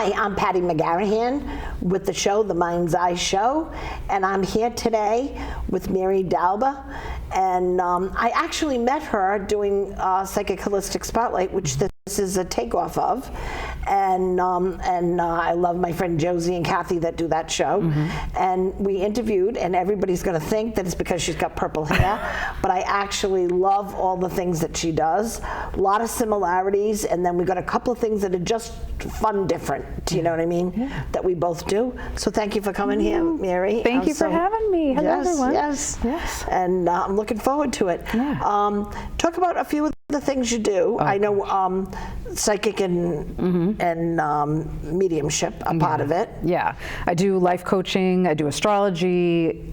Hi, I'm Patty McGarrahan with the show, The Mind's Eye Show, and I'm here today with Mary Dalba. And I actually met her doing Psychic Holistic Spotlight, which this is a takeoff of. And I love my friend Josie and Kathy that do that show. And we interviewed, and everybody's going to think that it's because she's got purple hair, but I actually love all the things that she does. A lot of similarities, and then we got a couple of things that are just fun, different. Do you know what I mean? Yeah. That we both do. So thank you for coming here, Mary. Thank you for having me. Hello, everyone. Yes. And I'm looking forward to it. Yeah. Talk about a few of the things you do. I know psychic and mediumship are part of it. Yeah, I do life coaching, I do astrology,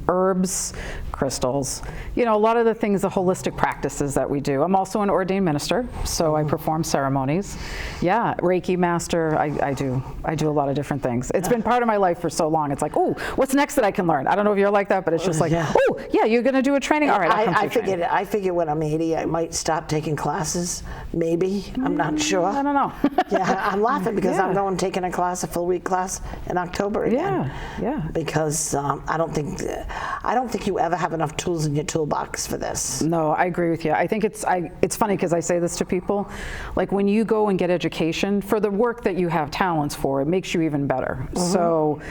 herbs, crystals, you know, a lot of the things, the holistic practices that we do. I'm also an ordained minister, so I perform ceremonies. Yeah, Reiki master, I do a lot of different things. It's been part of my life for so long. It's like, oh, what's next that I can learn? I don't know if you're like that, but it's just like, oh, yeah, you're going to do a training? All right, I figure when I'm 80, I might stop taking classes, maybe. I'm not sure. I don't know. Yeah, I'm laughing because I'm going taking a class, a full week class in October again. Yeah. Because I don't think you ever have enough tools in your toolbox for this. No, I agree with you. I think it's funny because I say this to people, like when you go and get education for the work that you have talents for, it makes you even better. So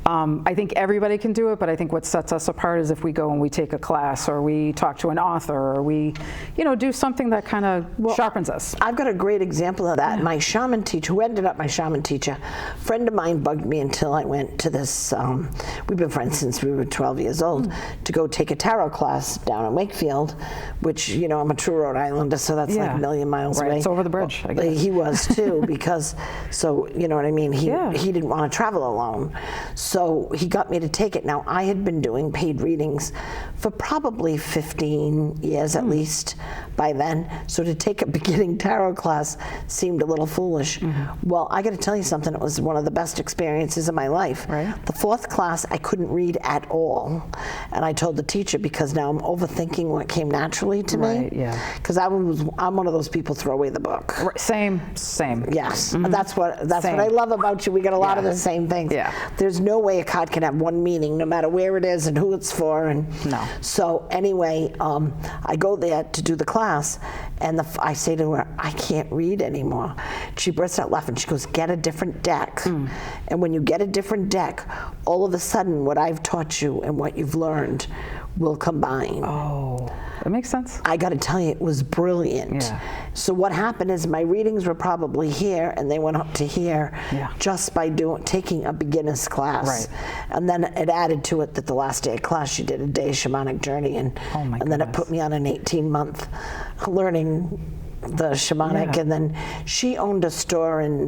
I think everybody can do it, but I think what sets us apart is if we go and we take a class or we talk to an author or we, you know, do something that kind of sharpens us. I've got a great example of that. My shaman teacher, who ended up my shaman teacher, a friend of mine bugged me until I went to this, we've been friends since we were 12 years old, to go take a tarot class down in Wakefield, which, you know, I'm a true Rhode Islander, so that's like a million miles away. It's over the bridge, I guess. He was too, because, so, you know what I mean, he didn't want to travel alone. So he got me to take it. Now, I had been doing paid readings for probably 15 years at least by then. So to take a beginning tarot class seemed a little foolish. Well, I got to tell you something. It was one of the best experiences of my life. Right. The fourth class, I couldn't read at all. And I told the teacher, because now I'm overthinking what came naturally to me. Right, yeah. Because I'm one of those people throw away the book. Right, same. Yes. That's what I love about you. We got a lot of the same things. Yeah. There's no way a card can have one meaning, no matter where it is and who it's for. And no. So anyway, I go there to do the class, and I say to her, I can't read anymore. She bursts out laughing. She goes, get a different deck. And when you get a different deck, all of a sudden what I've taught you and what you've learned will combine. Oh, that makes sense. I got to tell you, it was brilliant. Yeah. So what happened is my readings were probably here, and they went up to here just by taking a beginner's class. Right. And then it added to it that the last day of class, she did a day shamanic journey, and then it put me on an 18-month learning the shamanic, and then she owned a store in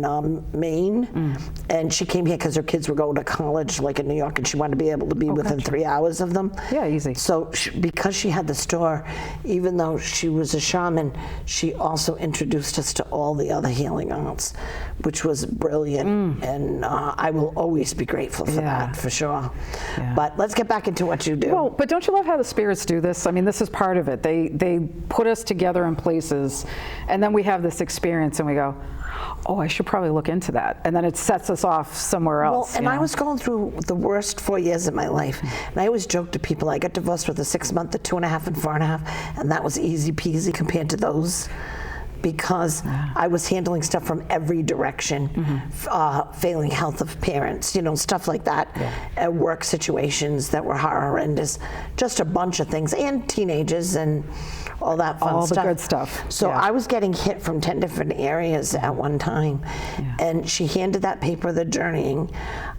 Maine, and she came here because her kids were going to college like in New York, and she wanted to be able to be within 3 hours of them. Yeah, easy. So because she had the store, even though she was a shaman, she also introduced us to all the other healing arts, which was brilliant, and I will always be grateful for that, for sure. But let's get back into what you do. Well, but don't you love how the spirits do this? I mean, this is part of it. They put us together in places, and then we have this experience and we go, oh, I should probably look into that. And then it sets us off somewhere else. Well, and I was going through the worst 4 years of my life. And I always joke to people, I got divorced with a 6-month, a 2.5, and 4.5, and that was easy peasy compared to those. Because I was handling stuff from every direction, failing health of parents, you know, stuff like that, work situations that were horrendous, just a bunch of things, and teenagers and all that fun all stuff. All the good stuff. So I was getting hit from 10 different areas at one time, and she handed that paper, The Journeying.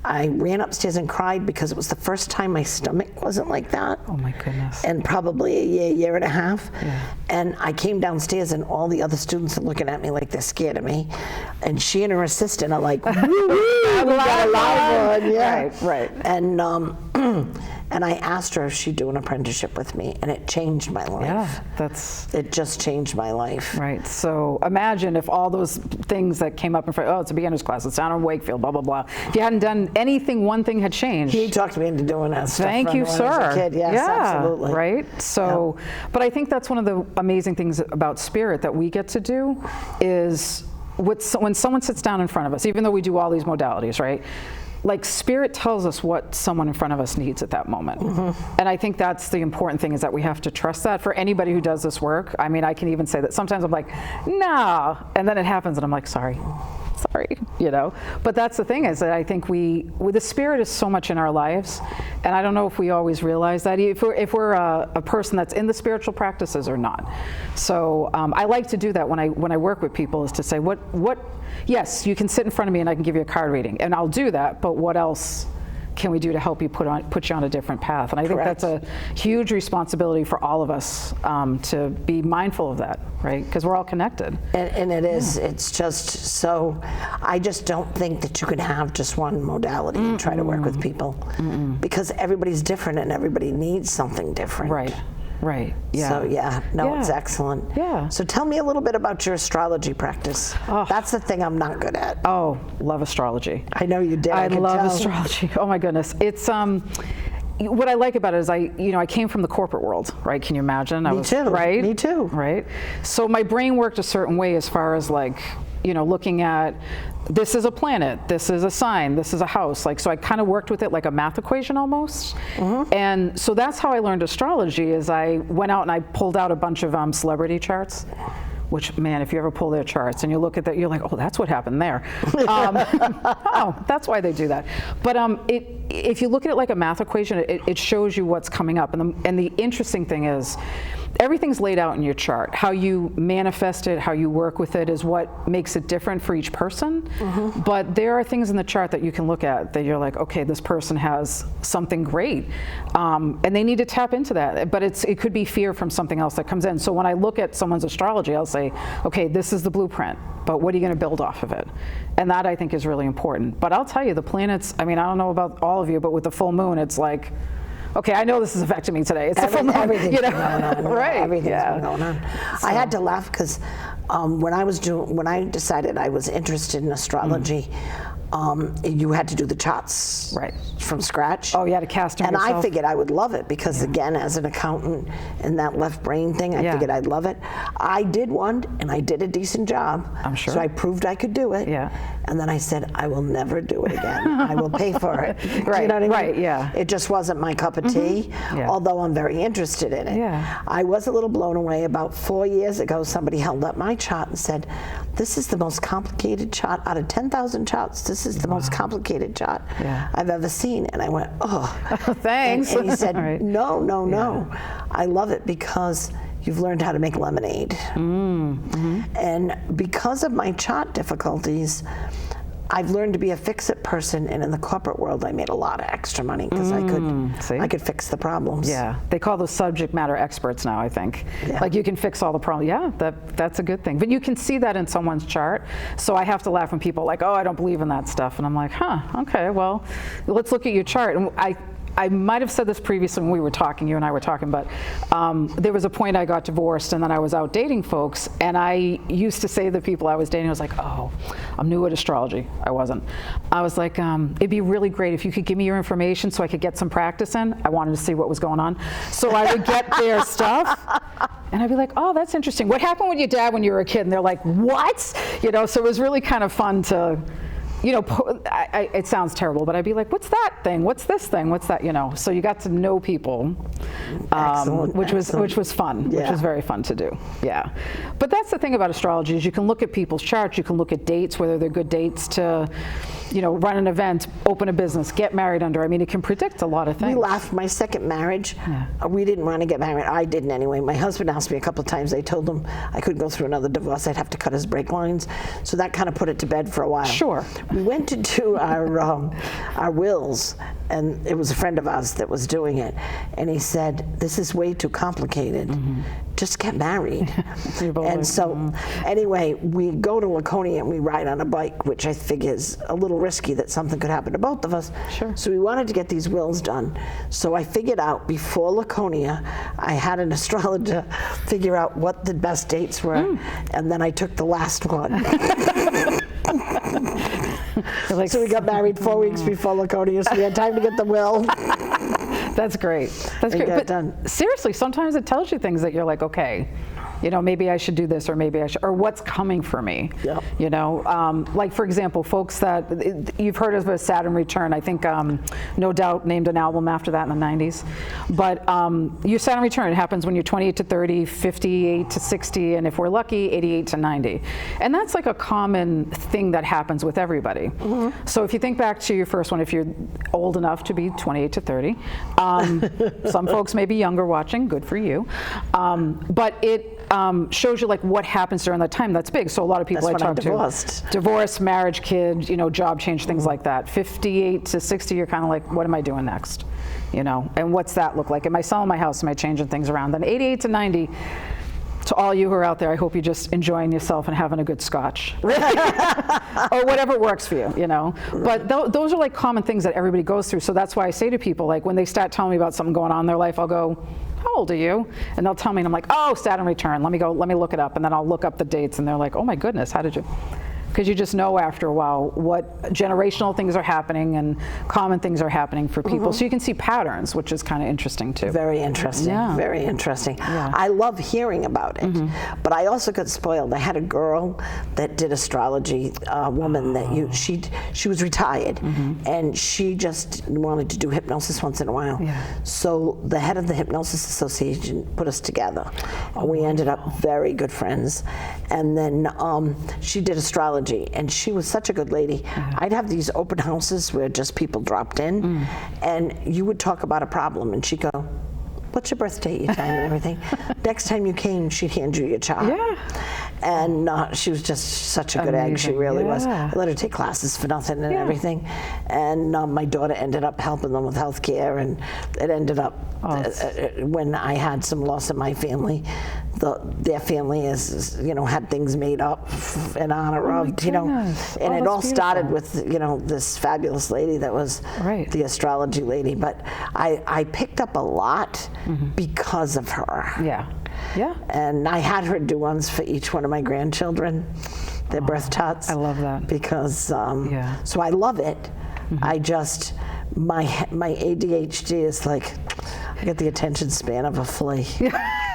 I ran upstairs and cried because it was the first time my stomach wasn't like that. Oh my goodness. And probably a year and a half. And I came downstairs and all the other students are looking at me like they're scared of me. And she and her assistant are like, woo, we got a live one. Yeah. Right. And I asked her if she'd do an apprenticeship with me, and it changed my life. Yeah, it just changed my life. Right. So imagine if all those things that came up in front, it's a beginner's class, it's down in Wakefield, blah, blah, blah. If you hadn't done anything, one thing had changed. He talked me into doing that stuff. Thank you, sir. When I was a kid. Yes, absolutely. Right. So, but I think that's one of the amazing things about Spirit that we get to do is when someone sits down in front of us, even though we do all these modalities, right? Like spirit tells us what someone in front of us needs at that moment. And I think that's the important thing, is that we have to trust that. For anybody who does this work, I mean, I can even say that sometimes I'm like, nah, and then it happens and I'm like, sorry, you know. But that's the thing, is that I think the spirit is so much in our lives, and I don't know if we always realize that, if we're a person that's in the spiritual practices or not. So I like to do that when I work with people, is to say, what yes, you can sit in front of me and I can give you a card reading, and I'll do that, but what else can we do to help you put you on a different path? And I think Correct. that's a huge responsibility for all of us, to be mindful of that, right? Because we're all connected. And it is, it's just so, I just don't think that you can have just one modality and try to work with people, because everybody's different and everybody needs something different. Right, yeah. So it's excellent. Yeah. So tell me a little bit about your astrology practice. Oh. That's the thing I'm not good at. Oh, love astrology. I know you did. I can love tell. astrology. Oh my goodness. It's what I like about it is I came from the corporate world, right? Can you imagine? Me too. Right? Me too. Right? So my brain worked a certain way, as far as like, looking at, this is a planet, this is a sign, this is a house. Like, so I kind of worked with it like a math equation almost. And so that's how I learned astrology, is I went out and I pulled out a bunch of celebrity charts. Which, man, if you ever pull their charts and you look at that, you're like, oh, that's what happened there. Oh, that's why they do that. But if you look at it like a math equation, it shows you what's coming up. And the interesting thing is, everything's laid out in your chart. How you manifest it, how you work with it, is what makes it different for each person. But there are things in the chart that you can look at that you're like, okay, this person has something great, and they need to tap into that. But it could be fear from something else that comes in. So when I look at someone's astrology, I'll say, okay, this is the blueprint, but what are you going to build off of it? And that, I think, is really important. But I'll tell you, the planets, I mean, I don't know about all of you, but with the full moon, it's like, okay, I know this is affecting me today. It's the full moon, everything's going on. right? Everything's Yeah. going on. I had to laugh because when I decided I was interested in astrology, you had to do the charts Right. from scratch. Oh, you had to cast them And I yourself? figured I would love it because, again, as an accountant and that left brain thing, I figured I'd love it. I did one, and I did a decent job. I'm sure. So I proved I could do it. Yeah. And then I said, I will never do it again. I will pay for it. Do you Right, know what I mean? right, yeah. It just wasn't my cup of tea, Yeah. although I'm very interested in it. Yeah. I was a little blown away. About 4 years ago, somebody held up my chart and said, this is the most complicated chart out of 10,000 charts. This is the most complicated chart Yeah. I've ever seen. And I went, oh. Thanks. And he said, All right. no. I love it because you've learned how to make lemonade. And because of my chart difficulties, I've learned to be a fix-it person, and in the corporate world, I made a lot of extra money because see? I could fix the problems. Yeah, they call those subject matter experts now, I think. Yeah. Like, you can fix all the problems. Yeah, that's a good thing. But you can see that in someone's chart. So I have to laugh when people are like, oh, I don't believe in that stuff. And I'm like, huh, okay, well, let's look at your chart. And I might have said this previously when we were talking, you and I were talking, but there was a point I got divorced and then I was out dating folks, and I used to say to the people I was dating, I was like, oh, I'm new at astrology. I wasn't. I was like, it'd be really great if you could give me your information so I could get some practice in. I wanted to see what was going on. So I would get their stuff and I'd be like, oh, that's interesting. What happened with your dad when you were a kid? And they're like, what? So it was really kind of fun to, it sounds terrible, but I'd be like, what's that thing? What's this thing? What's that? So you got to know people, Excellent, which was fun, which Yeah. was very fun to do. Yeah. But that's the thing about astrology, is you can look at people's charts, you can look at dates, whether they're good dates to, run an event, open a business, get married under. I mean, it can predict a lot of things. We laughed. My second marriage, we didn't want to get married. I didn't anyway. My husband asked me a couple of times. I told him I couldn't go through another divorce. I'd have to cut his brake lines. So that kind of put it to bed for a while. Sure. We went to do our wills, and it was a friend of ours that was doing it. And he said, this is way too complicated. Just get married. And so anyway, we go to Laconia and we ride on a bike, which I figure is a little risky that something could happen to both of us. Sure. So we wanted to get these wills done. So I figured out before Laconia, I had an astrologer figure out what the best dates were, and then I took the last one. Like, So we got married 4 weeks before Laconia, so we had time to get the will. that's great. That's And great. get it But done. seriously, sometimes it tells you things that you're like, okay, You know, maybe I should do this, or maybe I should, or what's coming for me. Yep. You know, like for example, folks that you've heard of a Saturn return. I think No Doubt named an album after that in the 90s. But your Saturn return happens when you're 28 to 30, 58 to 60, and if we're lucky, 88 to 90. And that's like a common thing that happens with everybody. So if you think back to your first one, if you're old enough to be 28 to 30, some folks may be younger watching, good for you. But it shows you like what happens during that time. That's big. So a lot of people That's I when talk I divorced. to, divorce, marriage, kid, you know, job change, things like that. 58 to 60, you're kind of like, what am I doing next? You know, and what's that look like? Am I selling my house? Am I changing things around? Then 88 to 90, to all you who are out there, I hope you're just enjoying yourself and having a good scotch. Or whatever works for you, you know. But those are like common things that everybody goes through. So that's why I say to people, like when they start telling me about something going on in their life, I'll go, how old are you? And they'll tell me, and I'm like, oh, Saturn return. Let me look it up. And then I'll look up the dates, and they're like, oh my goodness, how did you? Because you just know after a while what generational things are happening and common things are happening for people. So you can see patterns, which is kind of interesting too. Very interesting. Yeah. Very interesting. Yeah. I love hearing about it, but I also got spoiled. I had a girl that did astrology, a woman that she was retired, and she just wanted to do hypnosis once in a while. Yeah. So the head of the Hypnosis Association put us together, and we ended up very good friends. And then she did astrology, and she was such a good lady. I'd have these open houses where just people dropped in, and you would talk about a problem, and she'd go, what's your birth date, your time, and everything. Next time you came, she'd hand you your chart. Yeah. And she was just such a good egg. She Amazing. really was. Yeah. I let her take classes for nothing and everything. And my daughter ended up helping them with health care, and it ended up when I had some loss in my family, their family is, you know, had things made up in honor of, you know, and it all started with, you know, this fabulous lady that was the astrology lady. But I picked up a lot because of her. Yeah. Yeah. And I had her do ones for each one of my grandchildren, their birth charts. I love that. Because, so I love it. I just, my ADHD is like, I get the attention span of a flea.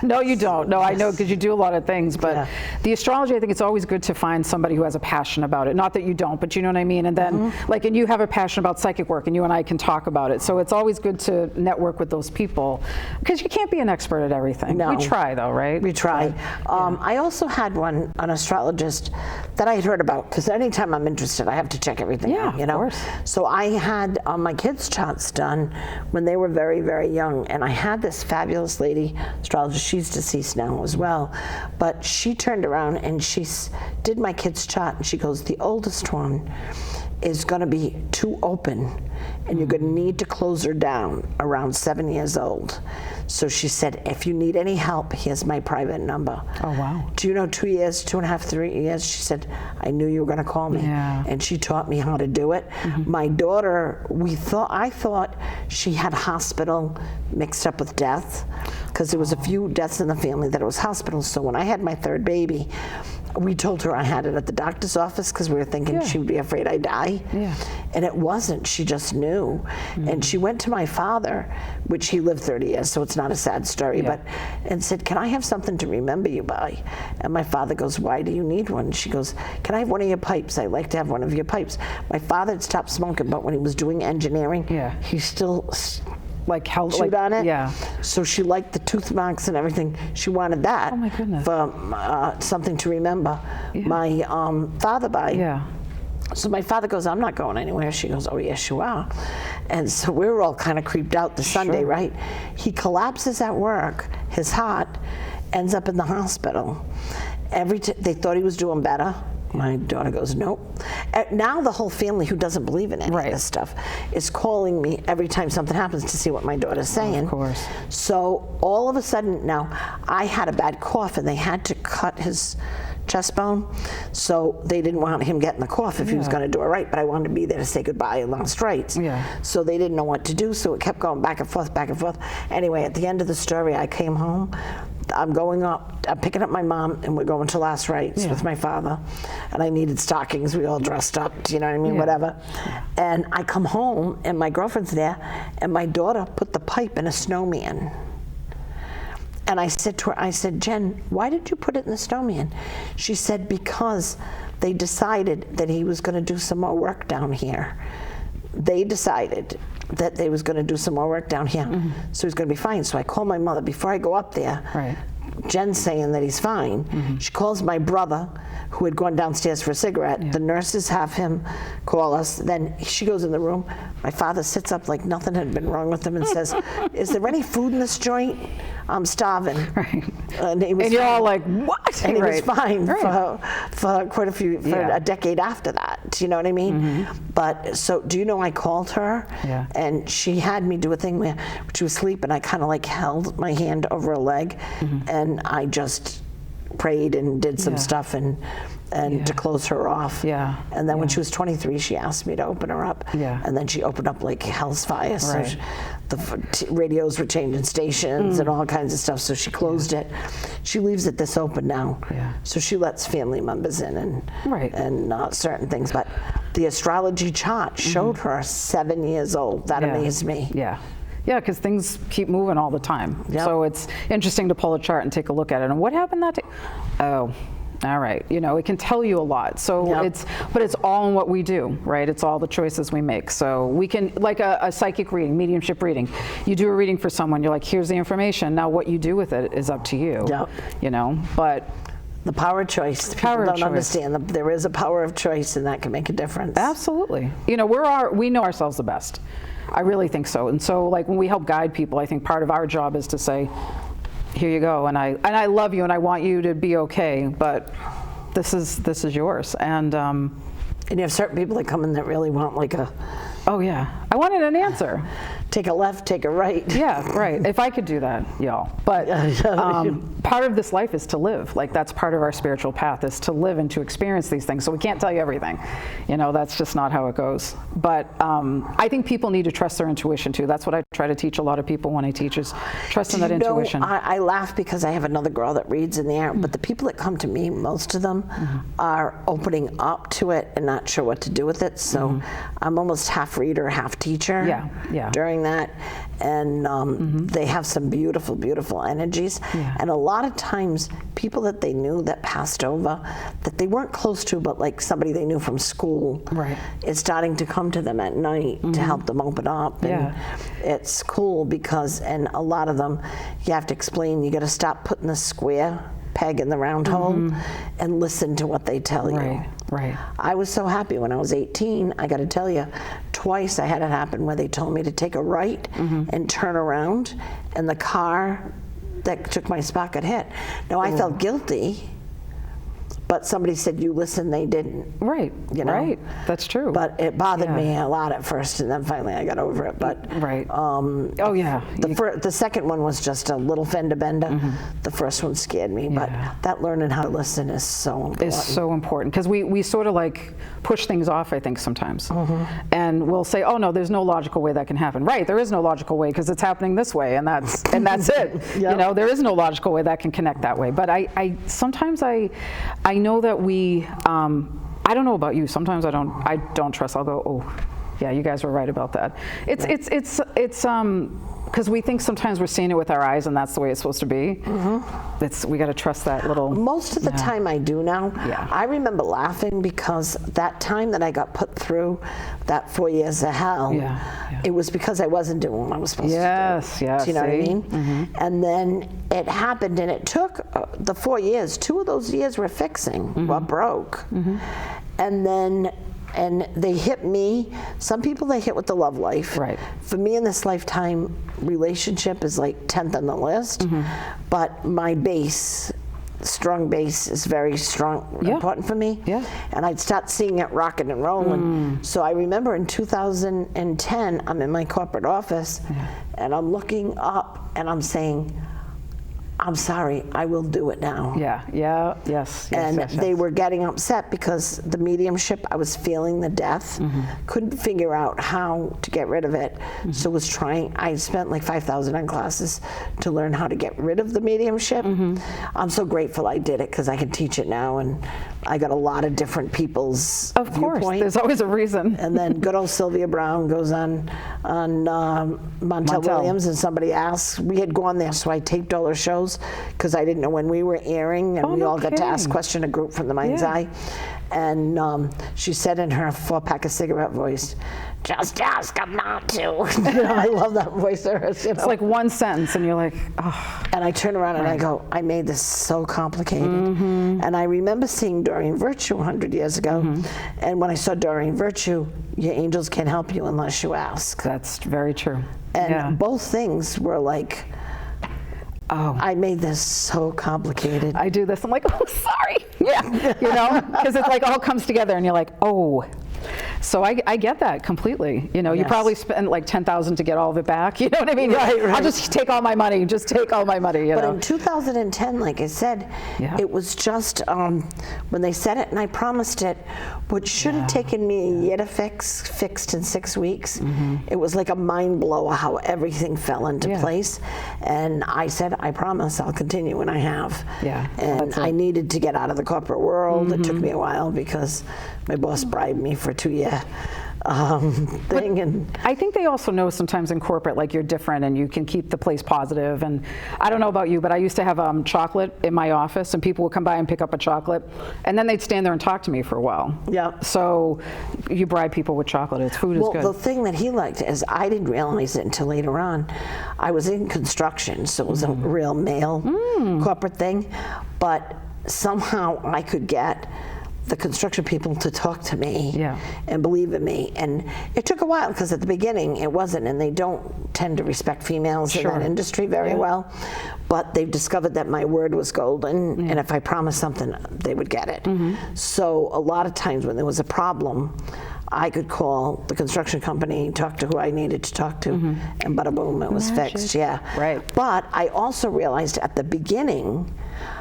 No, you don't. No, I know, because you do a lot of things. But the astrology, I think it's always good to find somebody who has a passion about it. Not that you don't, but you know what I mean? And then, like, and you have a passion about psychic work, and you and I can talk about it. So it's always good to network with those people, because you can't be an expert at everything. No. We try, though, right? We try. I also had an astrologist that I had heard about, because anytime I'm interested, I have to check everything out, you know? Of course. So I had my kids' charts done when they were very, very young, and I had this fabulous lady astrologist. She's deceased now as well, but she turned around and she did my kids' chart, and she goes, the oldest one is going to be too open, and you're going to need to close her down around 7 years old. So she said, if you need any help, here's my private number. Oh, wow. Do you know 2 years, 2.5, 3 years? She said, I knew you were going to call me. Yeah. And she taught me how to do it. My daughter, I thought she had hospital mixed up with death, because there was a few deaths in the family that it was hospital. So when I had my third baby, we told her I had it at the doctor's office, because we were thinking she would be afraid I'd die. Yeah. And it wasn't. She just knew. And she went to my father, which he lived 30 years, so it's not a sad story, and said, can I have something to remember you by? And my father goes, why do you need one? She goes, can I have one of your pipes? I'd like to have one of your pipes. My father had stopped smoking, but when he was doing engineering, he still like held chewed on it. Yeah. So she liked the tooth marks and everything. She wanted that. Oh my goodness. For something to remember my father by. Yeah. So my father goes, I'm not going anywhere. She goes, oh, yes, you are. And so we were all kind of creeped out the Sunday, right? He collapses at work. His heart ends up in the hospital. They thought he was doing better. My daughter goes, nope. Now the whole family, who doesn't believe in any of this stuff, is calling me every time something happens to see what my daughter's saying. Of course. So all of a sudden, now I had a bad cough, and they had to cut his chest bone, so they didn't want him getting the cough if he was going to do it right, but I wanted to be there to say goodbye and last rites. So they didn't know what to do, so it kept going back and forth, back and forth. Anyway, at the end of the story, I came home. I'm picking up my mom, and we're going to last rites with my father, and I needed stockings. We all dressed up, you know what I mean, whatever. And I come home, and my girlfriend's there, and my daughter put the pipe in a snowman. And I said to her, I said, Jen, why did you put it in the snowman? She said, because they decided that he was going to do some more work down here. They decided that they was going to do some more work down here, so he's going to be fine. So I called my mother before I go up there. Right. Jen's saying that he's fine. She calls my brother, who had gone downstairs for a cigarette. The nurses have him call us. Then she goes in the room. My father sits up like nothing had been wrong with him and says, is there any food in this joint? I'm starving. Right. And you're all like, what? And he was Right. fine Right. for quite a few, for Yeah. a decade after that. Do you know what I mean? But so, do you know, I called her, Yeah. and she had me do a thing where she was asleep, and I kind of like held my hand over her leg, and I just prayed and did some Yeah. stuff and to close her off. Yeah. And then when Yeah. she was 23, she asked me to open her up. Yeah. And then she opened up like hell's fire. So Right. the radios were changing stations and all kinds of stuff. So she closed it. She leaves it this open now. Yeah. So she lets family members in Right. and certain things. But the astrology chart showed her 7 years old. That Yeah. amazed me. Yeah. Yeah, because things keep moving all the time. Yep. So it's interesting to pull a chart and take a look at it. And what happened that day? Oh, all right. You know, it can tell you a lot. So Yep. but it's all in what we do, right? It's all the choices we make. So we can, like a psychic reading, mediumship reading. You do a reading for someone, you're like, here's the information. Now what you do with it is up to you. Yep. You know, but The power of choice. Power of People don't choice. understand that there is a power of choice, and that can make a difference. absolutely. You know, we know ourselves the best. I really think so. And so, like, when we help guide people, I think part of our job is to say, here you go, and I love you, and I want you to be okay, but this is yours. And And you have certain people that come in that really want like a oh yeah, I wanted an answer. take a left, take a right. Yeah, right. If I could do that, y'all. But part of this life is to live. Like, that's part of our spiritual path, is to live and to experience these things. So we can't tell you everything. You know, that's just not how it goes. But I think people need to trust their intuition too. That's what I try to teach a lot of people when I teach, is trust in that You know, intuition. I laugh because I have another girl that reads in the air, but the people that come to me, most of them are opening up to it and not sure what to do with it. So I'm almost half reader, half teacher. Yeah, yeah. During that, and they have some beautiful, beautiful energies. Yeah. And a lot of times, people that they knew that passed over, that they weren't close to, but like somebody they knew from school, Right. is starting to come to them at night to help them open up. And Yeah. it's cool because, and a lot of them, you have to explain, you got to stop putting the square peg in the round hole and listen to what they tell you. Right, right. I was so happy when I was 18. I got to tell you, twice I had it happen where they told me to take a right and turn around, and the car that took my spot got hit. Now I felt guilty, but somebody said, you listen, they didn't. Right, You know? right. That's true. But it bothered Yeah. me a lot at first, and then finally I got over it. But Right. Oh yeah. the second one was just a little fender bender. The first one scared me, but Yeah. that learning how to listen is so important. Is so important, because we sort of like push things off, I think, sometimes. And we'll say, oh no, there's no logical way that can happen. Right, there is no logical way, because it's happening this way, and that's it. Yep. You know, there is no logical way that can connect that way. But I sometimes I know that we I don't know about you, sometimes I don't trust. I'll go, oh yeah, you guys were right about that. It's because we think sometimes we're seeing it with our eyes, and that's the way it's supposed to be. We got to trust that little. Most of the time I do now. Yeah. I remember laughing because that time that I got put through that 4 years of hell, Yeah, yeah. it was because I wasn't doing what I was supposed Yes, to do. yes, Do you know what I see? mean? And then it happened, and it took the 4 years. 2 of those years were fixing, were broke. And then they hit me. Some people they hit with the love life. Right. For me in this lifetime, relationship is like 10th on the list. But my base, strong base, is very strong, Yeah. important for me. Yeah. And I'd start seeing it rocking and rolling. So I remember in 2010, I'm in my corporate office, and I'm looking up, and I'm saying, I'm sorry, I will do it now. Yeah, yeah, yes. And yes, they yes. were getting upset because the mediumship, I was feeling the death, couldn't figure out how to get rid of it. So was trying, I spent like $5,000 on classes to learn how to get rid of the mediumship. I'm so grateful I did it because I can teach it now, and I got a lot of different people's Of course, viewpoint. there's always a reason. And then good old Sylvia Brown goes on Montel Williams, and somebody asks. We had gone there, so I taped all her shows because I didn't know when we were airing, and Oh, we no all got to ask kidding. question a group from the Mind's Yeah. Eye. And she said in her 4-pack of cigarette voice, "Just ask them not to." You know, I love that voice of hers. You know? It's like one sentence, and you're like, oh, And I turn around and I go, I made this so complicated. Mm-hmm. And I remember seeing Doreen Virtue 100 years ago. Mm-hmm. And when I saw Doreen Virtue, your angels can't help you unless you ask. that's very true. And yeah. both things were like, Oh. I made this so complicated. I do this. I'm like, oh, sorry. Yeah, you know, because it like all comes together, and you're like, oh. So I get that completely. You know, you Yes. probably spent like $10,000 to get all of it back. You know what I mean? Right, right. I'll just take all my money. Just take all my money. You But know. in 2010, like I said, Yeah. it was just when they said it and I promised it, what should have taken me a year to fixed in 6 weeks. It was like a mind blower how everything fell into Yeah. place. And I said, I promise I'll continue, and I have. Yeah, well, And that's I it. needed to get out of the corporate world. It took me a while because my boss bribed me for a 2-year thing. And I think they also know sometimes in corporate, like you're different and you can keep the place positive. And I don't know about you, but I used to have chocolate in my office, and people would come by and pick up a chocolate, and then they'd stand there and talk to me for a while. Yeah. So you bribe people with chocolate. It's food is Well, good. the thing that he liked is I didn't realize it until later on. I was in construction, so it was a real male corporate thing, but somehow I could get the construction people to talk to me Yeah. and believe in me. And it took a while because at the beginning it wasn't, and they don't tend to respect females in Sure. that industry very well. But they've discovered that my word was golden, and if I promised something, they would get it. So a lot of times when there was a problem, I could call the construction company, talk to who I needed to talk to, and bada boom, it was fixed. Yeah. Right. But I also realized at the beginning,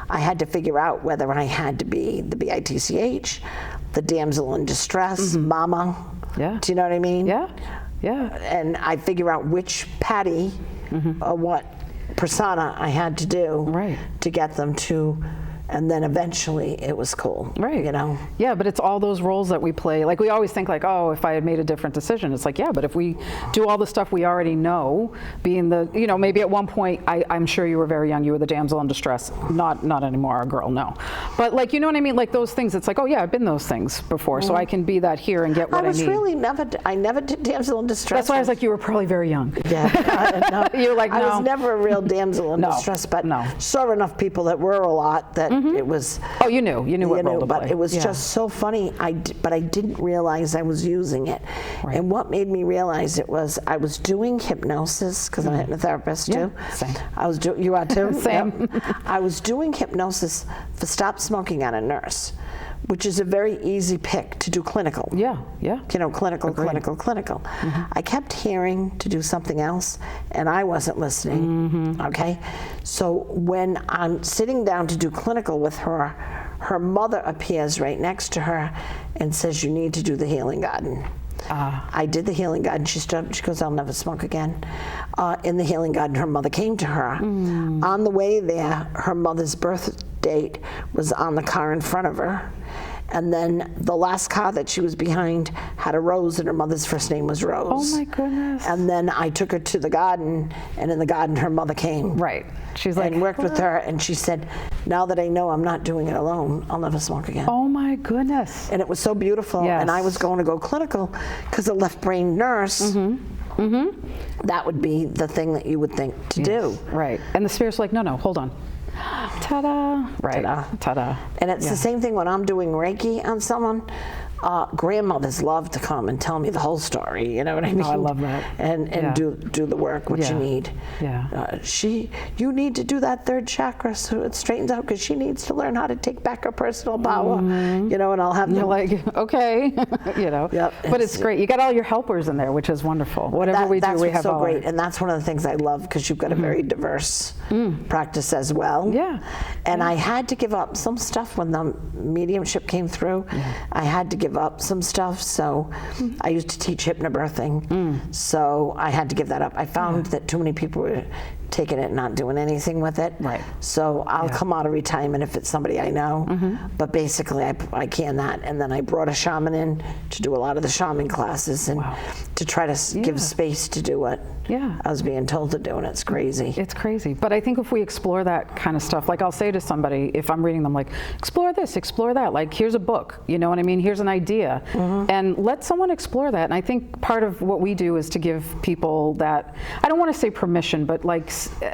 I had to figure out whether I had to be the BITCH, the damsel in distress, mama. Yeah. Do you know what I mean? Yeah. Yeah. And I figure out which Patty or what persona I had to do Right. to get them to, and then eventually it was cool. Right. You know? Yeah, but it's all those roles that we play. Like we always think like, oh, if I had made a different decision, it's like, yeah, but if we do all the stuff we already know, being the, you know, maybe at one point, I'm sure you were very young, you were the damsel in distress. Not anymore, a girl, no. But like, you know what I mean? Like those things, it's like, oh yeah, I've been those things before, so I can be that here and get what I need. I never did damsel in distress. That's why I was like, you were probably very young. Yeah, no. You're like, I was no. never a real damsel in No, distress, but no. saw enough people that were a lot that it was. Oh, you knew what role to but play. it was Yeah. just so funny. But I didn't realize I was using it. Right. And what made me realize it was I was doing hypnosis because I'm a hypnotherapist too. same. I was you are too. Same. Yep. I was doing hypnosis for stop smoking on a nurse, which is a very easy pick to do clinical. Yeah, yeah. You know, clinical. Mm-hmm. I kept hearing to do something else, and I wasn't listening, Mm-hmm. okay? So when I'm sitting down to do clinical with her, her mother appears right next to her and says, you need to do the healing garden. I did the healing garden. She stood up, she goes, I'll never smoke again. In the healing garden, her mother came to her. On the way there, her mother's birth date was on the car in front of her. And then the last car that she was behind had a Rose, and her mother's first name was Rose. Oh my goodness. And then I took her to the garden, and in the garden her mother came. Right. She's like, And worked with her, and she said, now that I know I'm not doing it alone, I'll never smoke again. oh my goodness. And it was so beautiful. Yes. And I was going to go clinical because a left-brain nurse, that would be the thing that you would think to do. Right. And the spirit's like, no, hold on. Ta-da. Right. Ta-da. Ta-da. And it's the same thing when I'm doing Reiki on someone. Grandmothers love to come and tell me the whole story. You know what I mean? I love that. And Yeah. do the work, what Yeah. you need. Yeah. You need to do that third chakra so it straightens out because she needs to learn how to take back her personal power. You know, and I'll have You're them. like, okay, you know. Yep. But it's great. You got all your helpers in there, which is wonderful. Whatever we do, that's we what's have so all great, and that's one of the things I love because you've got a very diverse practice as well. Yeah. And I had to give up some stuff when the mediumship came through. I had to give up some stuff. So I used to teach hypnobirthing. So I had to give that up. I found that too many people were taking it and not doing anything with it. Right. So I'll come out of retirement if it's somebody I know. But basically, I can that. And then I brought a shaman in to do a lot of the shaman classes and to try to give space to do what I was being told to do, and it's crazy. It's crazy. But I think if we explore that kind of stuff, like I'll say to somebody, if I'm reading them, like, explore this, explore that. Like, here's a book, you know what I mean? Here's an idea. And let someone explore that. And I think part of what we do is to give people that, I don't want to say permission, but like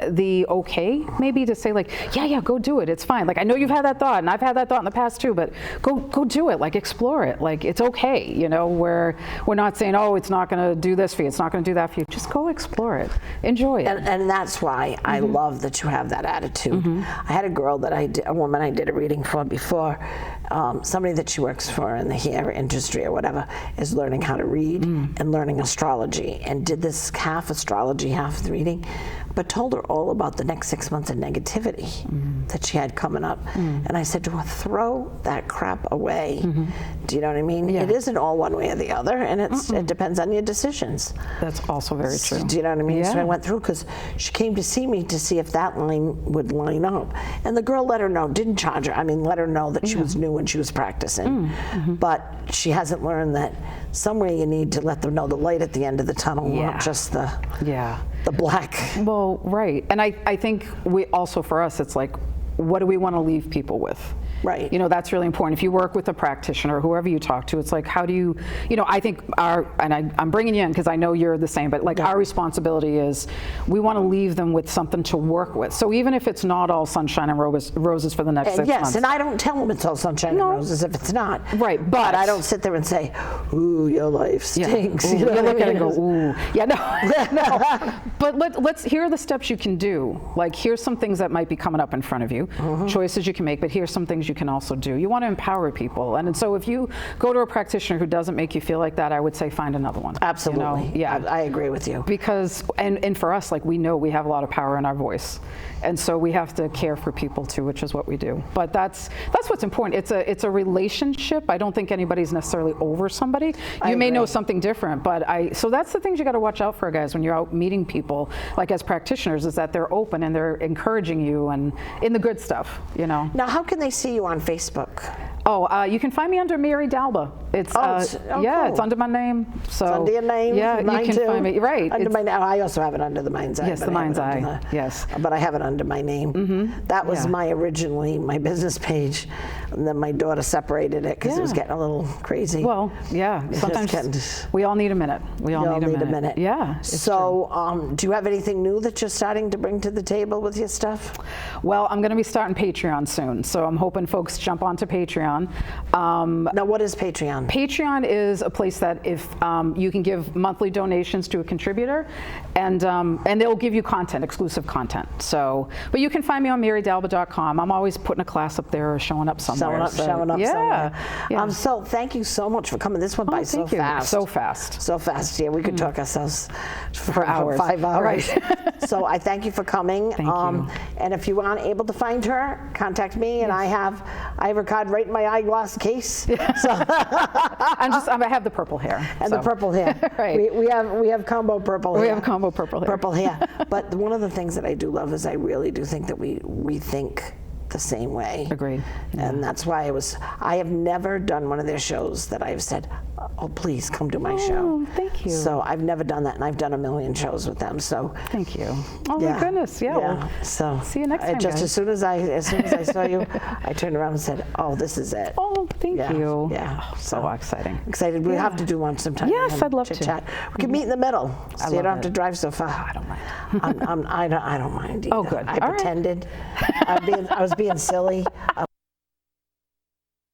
the okay, maybe to say like, yeah, go do it. It's fine. Like, I know you've had that thought, and I've had that thought in the past too, but go do it. Like, explore it. Like, it's okay, you know, where we're not saying, oh, it's not going to do this for you, it's not going to do that for you. Just go explore it. Enjoy it. And that's why I love that you have that attitude. I had a girl that a woman I did a reading for before, somebody that she works for in the hair industry or whatever, is learning how to read and learning astrology, and did this half astrology, half the reading, but told her all about the next 6 months of negativity that she had coming up. And I said to her, throw that crap away. Do you know what I mean? It isn't all one way or the other, and it depends on your decisions. That's also very true. Do you know what I mean? So I went through, because she came to see me to see if that line would line up. And the girl let her know, didn't charge her, I mean, let her know that she was new when she was practicing. But she hasn't learned that somewhere you need to let them know the light at the end of the tunnel, not just the black. Well, right. And I think we also, for us, it's like, what do we want to leave people with? Right. You know, that's really important. If you work with a practitioner, whoever you talk to, it's like, how do you know, I think I'm bringing you in because I know you're the same, but like our responsibility is we want to leave them with something to work with. So even if it's not all sunshine and roses for the next 6 months. Yes, and I don't tell them it's all sunshine and roses if it's not. Right, but I don't sit there and say, ooh, your life stinks. You look at it and go, ooh. Yeah, no. But let's, here are the steps you can do. Like, here's some things that might be coming up in front of you, choices you can make, but here's some things you can also do. You want to empower people. And so if you go to a practitioner who doesn't make you feel like that, I would say find another one. Absolutely. You know? Yeah. I agree with you. Because, and for us, like, we know we have a lot of power in our voice. And so we have to care for people too, which is what we do. But that's what's important. It's a relationship. I don't think anybody's necessarily over somebody. You may know something different, but so that's the things you got to watch out for, guys, when you're out meeting people, like as practitioners, is that they're open and they're encouraging you and in the good stuff, you know. Now, how can they see you on Facebook? Oh, you can find me under Mary Dalba. It's cool. It's under my name. So it's under your name. Yeah, mine you can too. find me right. Under my name. I also have it under the Mind's Eye. Yes, the Mind's Eye. Yes, but I have it under my name. That was my business page, and then my daughter separated it because it was getting a little crazy. Well, yeah. Sometimes we all need a minute. We all need a minute. Yeah. So, do you have anything new that you're starting to bring to the table with your stuff? Well, I'm going to be starting Patreon soon, so I'm hoping folks jump onto Patreon. Now, what is Patreon? Patreon is a place that if you can give monthly donations to a contributor, and they'll give you content, exclusive content. So, but you can find me on marydalba.com. I'm always putting a class up there or showing up somewhere. Showing up somewhere. Yeah. So thank you so much for coming. This went by so fast. So fast. So fast. Yeah, we could talk ourselves for hours. 5 hours. Right. So I thank you for coming. Thank you. And if you aren't able to find her, contact me, and I have her card right in my eyeglass case. So I have the purple hair. And the purple hair. Right. We have combo purple hair. We have combo purple hair. Purple hair. But one of the things that I do love is I really do think that we think the same way. Agreed. Yeah. And that's why I have never done one of their shows that I've said, oh, please come to my show. Thank you. So I've never done that, and I've done a million shows with them. So thank you. Oh my goodness, Well, so see you next time. Just guys. as soon as I saw you, I turned around and said, oh, this is it. Oh, thank you. Yeah. Oh, so exciting. Excited. We have to do one sometime. Yes, I'd love to. Chat. We can meet in the middle, so you don't have to drive so far. I don't mind. I don't mind either. Oh, good. I pretended. I was being silly. I